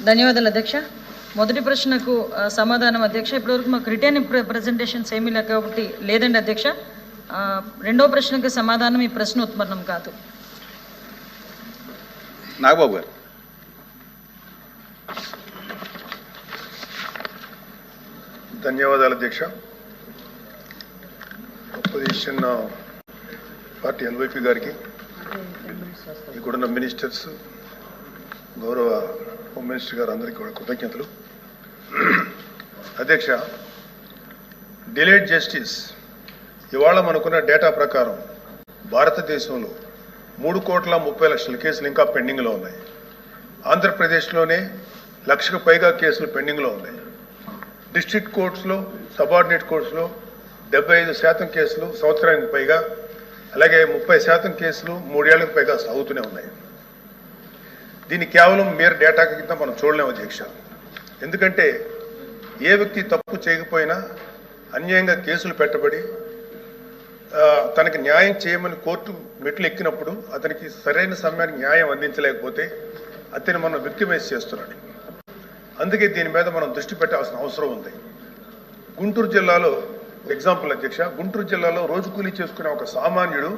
ధన్యవాదాలు అధ్యక్ష. మొదటి ప్రశ్నకు సమాధానం అధ్యక్ష, ఇప్పటివరకు మాకు రిటర్న్ ప్రజెంటేషన్స్ ఏమీ లేక కాబట్టి లేదండి అధ్యక్ష. రెండో ప్రశ్నకు సమాధానం ఈ ప్రశ్న ఉత్పన్నం కాదు. నాగబాబు గారు. ధన్యవాదాలు అధ్యక్ష. అపోజిషన్ పార్టీ ఎల్వైపీ గారికి, ఇక్కడున్న మినిస్టర్స్, గౌరవ హోమ్ మినిస్టర్ గారు అందరికీ కూడా కృతజ్ఞతలు. అధ్యక్ష, డిలేడ్ జస్టిస్ ఇవాళ మనకున్న డేటా ప్రకారం భారతదేశంలో 3,30,00,000 కేసులు ఇంకా పెండింగ్లో ఉన్నాయి. ఆంధ్రప్రదేశ్లోనే 1,00,000కు పైగా కేసులు పెండింగ్లో ఉన్నాయి. డిస్ట్రిక్ట్ కోర్ట్స్లో, సబార్డినేట్ కోర్ట్స్లో 75% కేసులు సంవత్సరానికి పైగా, అలాగే 30% కేసులు 3 ఏళ్లకు పైగా సాగుతూనే ఉన్నాయి. దీన్ని కేవలం mere డేటా కింద మనం చూడలేము అధ్యక్ష. ఎందుకంటే ఏ వ్యక్తి తప్పు చేయకపోయినా అన్యాయంగా కేసులు పెట్టబడి తనకి న్యాయం చేయమని కోర్టు మెట్లు ఎక్కినప్పుడు అతనికి సరైన సమయానికి న్యాయం అందించలేకపోతే అతన్ని మనం విక్టిమైజ్ చేస్తున్నాడు. అందుకే దీని మీద మనం దృష్టి పెట్టాల్సిన అవసరం ఉంది. గుంటూరు జిల్లాలో ఎగ్జాంపుల్ అధ్యక్ష, గుంటూరు జిల్లాలో రోజు కూలీ చేసుకునే ఒక సామాన్యుడు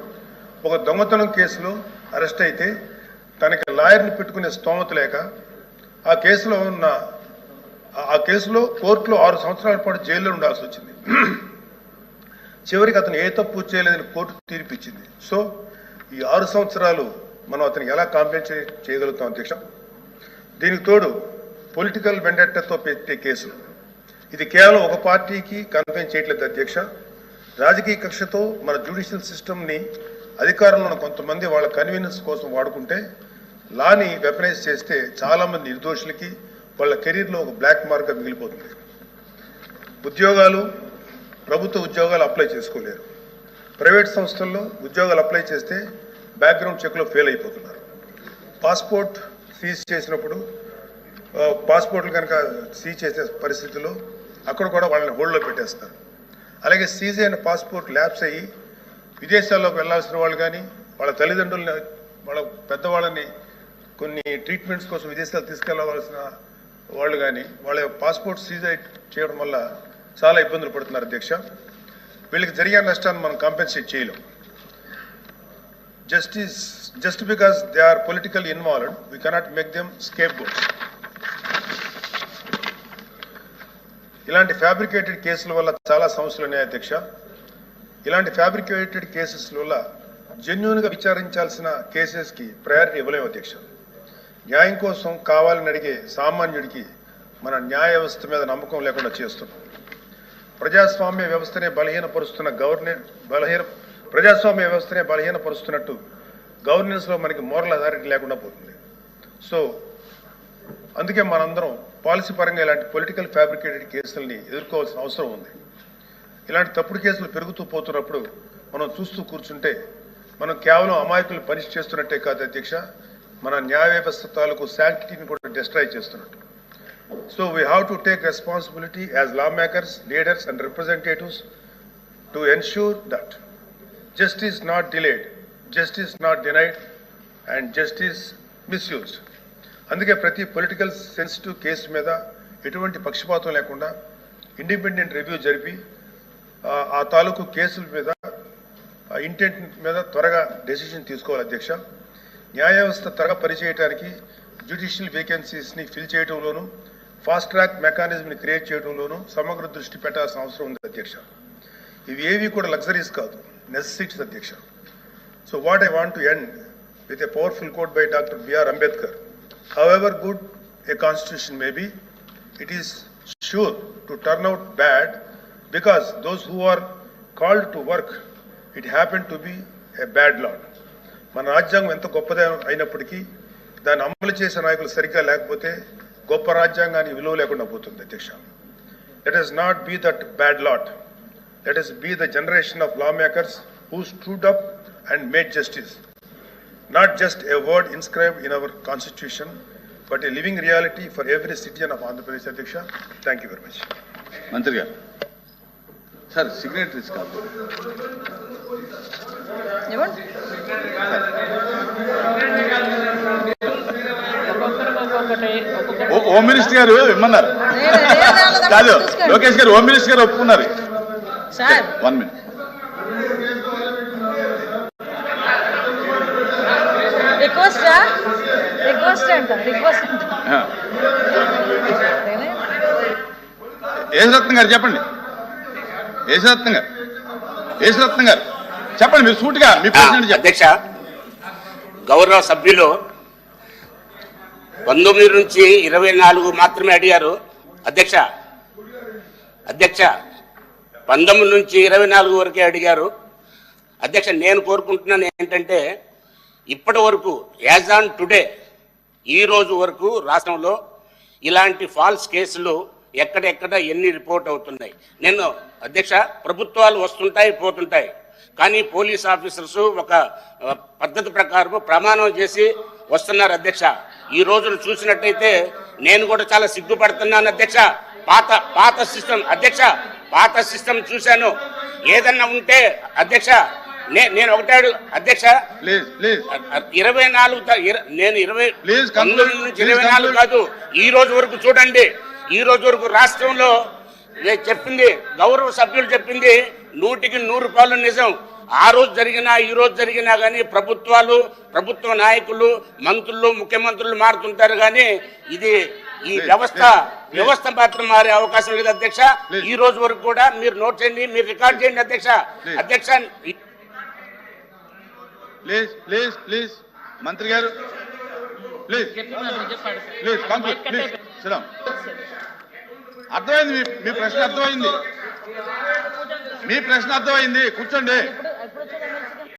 ఒక దొంగతనం కేసులో అరెస్ట్ అయితే తనకి లాయర్ని పెట్టుకునే స్తోమత లేక ఆ కేసులో కోర్టులో 6 సంవత్సరాల పాటు జైల్లో ఉండాల్సి వచ్చింది. చివరికి అతను ఏ తప్పు చేయలేదని కోర్టు తీర్పిచ్చింది. సో ఈ 6 సంవత్సరాలు మనం అతనికి ఎలా కాంపెన్సేట్ చేయగలుగుతాం అధ్యక్ష? దీనికి తోడు పొలిటికల్ వెండెట్టాతో పెట్టే కేసులు, ఇది కేవలం ఒక పార్టీకి కన్ఫైన్ చేయట్లేదు అధ్యక్ష. రాజకీయ కక్షతో మన జ్యుడిషియల్ సిస్టమ్ని అధికారంలో ఉన్న కొంతమంది వాళ్ళ కన్వీనియన్స్ కోసం వాడుకుంటే లాని వెపనైజ్ చేస్తే చాలామంది నిర్దోషులకి వాళ్ళ కెరీర్లో ఒక బ్లాక్ మార్క్గా మిగిలిపోతుంది. ఉద్యోగాలు, ప్రభుత్వ ఉద్యోగాలు అప్లై చేసుకోలేరు. ప్రైవేట్ సంస్థల్లో ఉద్యోగాలు అప్లై చేస్తే బ్యాక్గ్రౌండ్ చెక్లో ఫెయిల్ అయిపోతున్నారు. పాస్పోర్ట్ సీజ్ చేసినప్పుడు పాస్పోర్ట్లు కనుక సీజ్ చేసే పరిస్థితుల్లో అక్కడ కూడా వాళ్ళని హోల్డ్లో పెట్టేస్తారు. అలాగే సీజ్ అయిన పాస్పోర్ట్ ల్యాప్స్ అయ్యి విదేశాల్లోకి వెళ్లాల్సిన వాళ్ళు కానీ, వాళ్ళ తల్లిదండ్రులని, వాళ్ళ పెద్దవాళ్ళని కొన్ని ట్రీట్మెంట్స్ కోసం విదేశాలు తీసుకెళ్లవలసిన వాళ్ళు కానీ వాళ్ళ పాస్పోర్ట్ సీజ్ చేయడం వల్ల చాలా ఇబ్బందులు పడుతున్నారు అధ్యక్ష. వీళ్ళకి జరిగే నష్టాన్ని మనం కాంపెన్సేట్ చేయలేం. Just because they are political involved we cannot make them scapegoats. ఇలాంటి ఫ్యాబ్రికేటెడ్ కేసుల వల్ల చాలా సమస్యలు ఉన్నాయి అధ్యక్ష. ఇలాంటి ఫ్యాబ్రికేటెడ్ కేసెస్ వల్ల జెన్యూన్గా విచారించాల్సిన కేసెస్కి ప్రయారిటీ ఇవ్వలేము అధ్యక్ష. న్యాయం కోసం కావాలని అడిగే సామాన్యుడికి మన న్యాయ వ్యవస్థ మీద నమ్మకం లేకుండా చేస్తున్నాం. ప్రజాస్వామ్య వ్యవస్థనే బలహీనపరుస్తున్నట్టు గవర్నెన్స్లో మనకి మోరల్ అథారిటీ లేకుండా పోతుంది. సో అందుకే మనందరం పాలసీ పరంగా ఇలాంటి పొలిటికల్ ఫ్యాబ్రికేటెడ్ కేసులని ఎదుర్కోవాల్సిన అవసరం ఉంది. ఇలాంటి తప్పుడు కేసులు పెరుగుతూ పోతున్నప్పుడు మనం చూస్తూ కూర్చుంటే మనం కేవలం అమాయకులు పనిష్ చేస్తున్నట్టే కాదు అధ్యక్ష, మన న్యాయ వ్యవస్థ తాలూకు శాంక్టిటీని కూడా డిస్ట్రాయ్ చేస్తున్నట్టు. So we have to take responsibility as lawmakers, leaders and representatives to ensure that justice is not delayed, justice is not denied and justice misused. అందుకే ప్రతి పొలిటికల్ సెన్సిటివ్ కేసు మీద ఎటువంటి పక్షపాతం లేకుండా ఇండిపెండెంట్ రివ్యూ జరిపి ఆ తాలూకు కేసుల మీద ఇంటెంట్ మీద త్వరగా డెసిషన్ తీసుకోవాలి అధ్యక్ష. న్యాయ వ్యవస్థ త్వరగా పనిచేయడానికి జ్యుడిషియల్ వేకెన్సీస్ని ఫిల్ చేయడంలోనూ ఫాస్ట్ ట్రాక్ మెకానిజంని క్రియేట్ చేయడంలోనూ సమగ్ర దృష్టి పెట్టాల్సిన అవసరం ఉంది అధ్యక్ష. ఇవి ఏవి కూడా లగ్జరీస్ కాదు, నెసెసిటీస్ అధ్యక్ష. So what I want to end with a powerful quote by doctor BR Ambedkar. However good a constitution may be, it is sure to turn out bad because those who are called to work, it happened to be a bad law. మన రాజ్యాంగం ఎంత గొప్పది అయినప్పటికీ దాన్ని అమలు చేసే నాయకులు సరిగ్గా లేకపోతే గొప్ప రాజ్యాంగానికి విలువ లేకుండా పోతుంది అధ్యక్ష. Let us not be that bad lot. Let us be the generation of lawmakers who stood up and made justice. Not just a word inscribed in our constitution, but a living reality for every citizen of Andhra Pradesh. Adhyaksha, thank you very much. Mantri garu, sir, signatories kaadu. Evan? Home minister గారు ఇమ్మన్నారు. కాదు, లోకేష్ గారు home minister గారు ఒప్పుకున్నారు. Sir 1 minute. Request అంట యేసరత్నం గారు చెప్పండి. యేసరత్నం గారు చెప్పండి, మీరు సూటిగా మీ ప్రశ్న చెప్పండి. అధ్యక్ష, గౌరవ సభ్యులు 19 నుంచి 24 మాత్రమే అడిగారు. అధ్యక్ష 19 నుంచి 24 వరకే అడిగారు. అధ్యక్ష, నేను కోరుకుంటున్నాను ఏంటంటే, ఇప్పటి వరకు యాజ్ ఆన్ టుడే ఈ రోజు వరకు రాష్ట్రంలో ఇలాంటి ఫాల్స్ కేసులు ఎక్కడెక్కడ ఎన్ని రిపోర్ట్ అవుతున్నాయి. నేను అధ్యక్ష, ప్రభుత్వాలు వస్తుంటాయి పోతుంటాయి, కానీ పోలీస్ ఆఫీసర్స్ ఒక పద్ధతి ప్రకారం ప్రమాణం చేసి వస్తున్నారు. అధ్యక్ష, ఈ రోజును చూసినట్టయితే నేను కూడా చాలా సిగ్గుపడుతున్నాను. అధ్యక్ష, పాత సిస్టమ్ అధ్యక్ష, పాత సిస్టమ్ చూశాను. ఏదన్నా ఉంటే అధ్యక్ష, నేను ఒకటే అధ్యక్ష, 24 నేను 19 నుంచి 24 కాదు, ఈ రోజు వరకు చూడండి. ఈ రోజు వరకు రాష్ట్రంలో చెప్పింది, గౌరవ సభ్యులు చెప్పింది 100కి 100 నిజం. ఆ రోజు జరిగినా ఈ రోజు జరిగినా కానీ ప్రభుత్వ నాయకులు, మంత్రులు, ముఖ్యమంత్రులు మారుతుంటారు, కానీ ఇది ఈ వ్యవస్థ మాత్రం మారే అవకాశం లేదు. అధ్యక్ష, ఈ రోజు వరకు కూడా మీరు నోట్ చేయండి, మీరు రికార్డ్ చేయండి. అధ్యక్ష ప్లీజ్ మంత్రి గారు, ప్లీజ్ కంప్లీట్, ప్లీజ్ సిద్ధం. అర్థమైంది, మీ ప్రశ్న అర్థమైంది, కూర్చోండి.